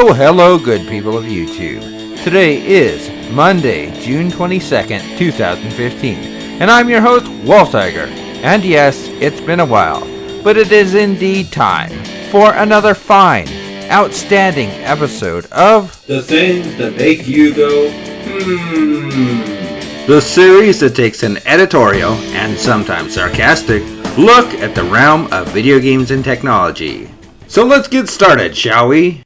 Hello good people of YouTube. Today is Monday, June 22nd, 2015, and I'm your host, Wolf Tiger. And yes, it's been a while, but it is indeed time for another fine, outstanding episode of The Things That Make You Go, the series that takes an editorial, and sometimes sarcastic, look at the realm of video games and technology. So let's get started, shall we?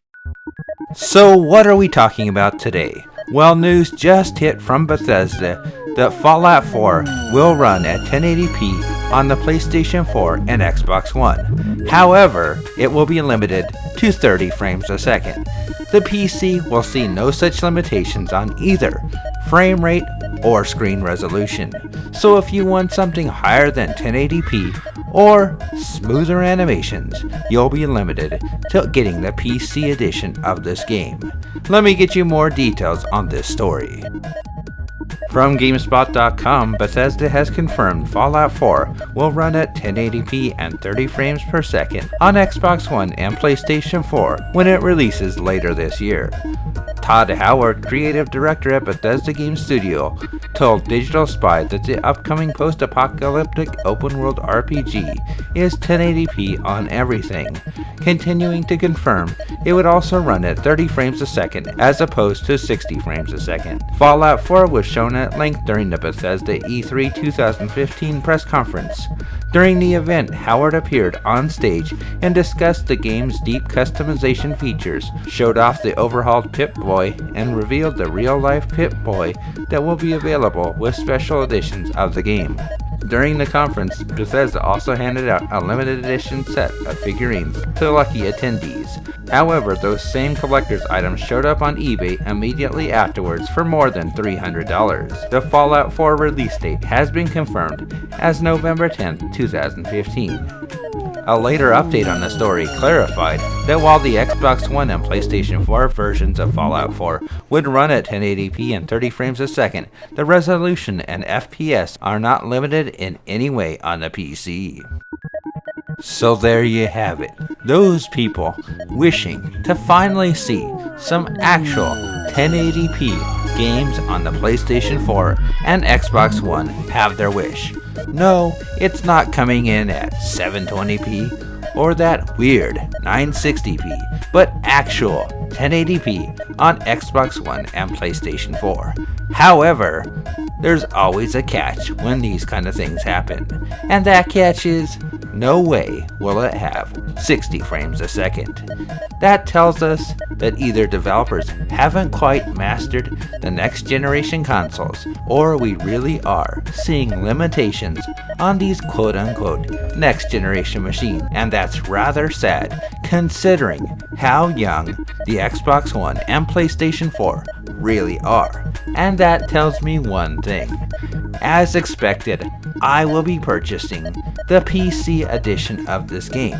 So what are we talking about today? Well, news just hit from Bethesda that Fallout 4 will run at 1080p on the PlayStation 4 and Xbox One. However, it will be limited to 30 frames a second. The PC will see no such limitations on either frame rate or screen resolution. So if you want something higher than 1080p or smoother animations, you'll be limited to getting the PC edition of this game. Let me get you more details on this story. From GameSpot.com, Bethesda has confirmed Fallout 4 will run at 1080p and 30 frames per second on Xbox One and PlayStation 4 when it releases later this year. Todd Howard, creative director at Bethesda Game Studios, told Digital Spy that the upcoming post-apocalyptic open-world RPG is 1080p on everything, continuing to confirm it would also run at 30 frames a second as opposed to 60 frames a second. Fallout 4 was shown at length during the Bethesda E3 2015 press conference. During the event, Howard appeared on stage and discussed the game's deep customization features, showed off the overhauled Pip-Boy, and revealed the real-life Pip-Boy that will be available with special editions of the game. During the conference, Bethesda also handed out a limited edition set of figurines to lucky attendees. However, those same collector's items showed up on eBay immediately afterwards for more than $300. The Fallout 4 release date has been confirmed as November 10, 2015. A later update on the story clarified that while the Xbox One and PlayStation 4 versions of Fallout 4 would run at 1080p and 30 frames a second, the resolution and FPS are not limited in any way on the PC. So there you have it. Those people wishing to finally see some actual 1080p games on the PlayStation 4 and Xbox One have their wish. No, it's not coming in at 720p or that weird 960p, but actual 1080p on Xbox One and PlayStation 4. However, there's always a catch when these kind of things happen, and that catch is no way will it have 60 frames a second. That tells us that either developers haven't quite mastered the next generation consoles, or we really are seeing limitations on these quote-unquote next generation machines, and that's rather sad considering how young the Xbox One and PlayStation 4 really are. And that tells me one thing. As expected, I will be purchasing the PC edition of this game,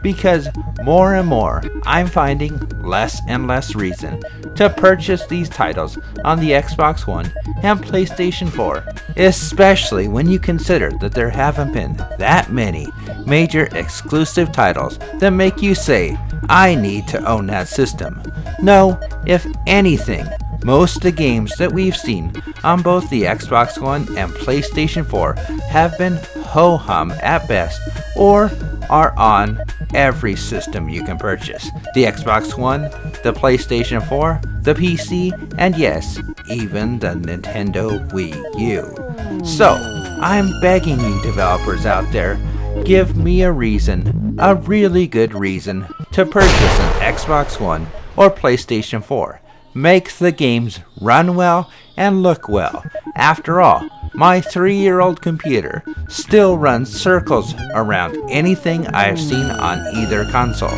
because more and more I'm finding less and less reason to purchase these titles on the Xbox One and PlayStation 4, especially when you consider that there haven't been that many major exclusive titles that make you say, I need to own that system. No, if anything, most of the games that we've seen on both the Xbox One and PlayStation 4 have been ho-hum at best, or are on every system you can purchase. The Xbox One, the PlayStation 4, the PC, and yes, even the Nintendo Wii U. So, I'm begging you developers out there, give me a reason, a really good reason, to purchase an Xbox One or PlayStation 4. Make the games run well and look well. After all, my 3-year-old computer still runs circles around anything I've seen on either console.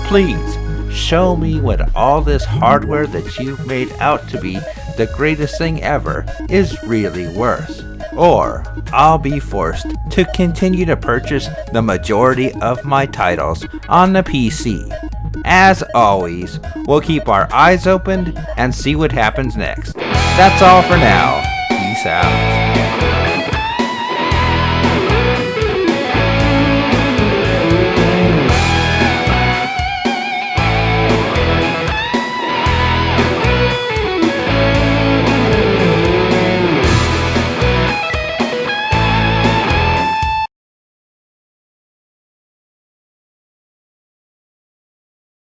Please, show me what all this hardware that you've made out to be the greatest thing ever is really worth, or I'll be forced to continue to purchase the majority of my titles on the PC. As always, we'll keep our eyes open and see what happens next. That's all for now. Peace out.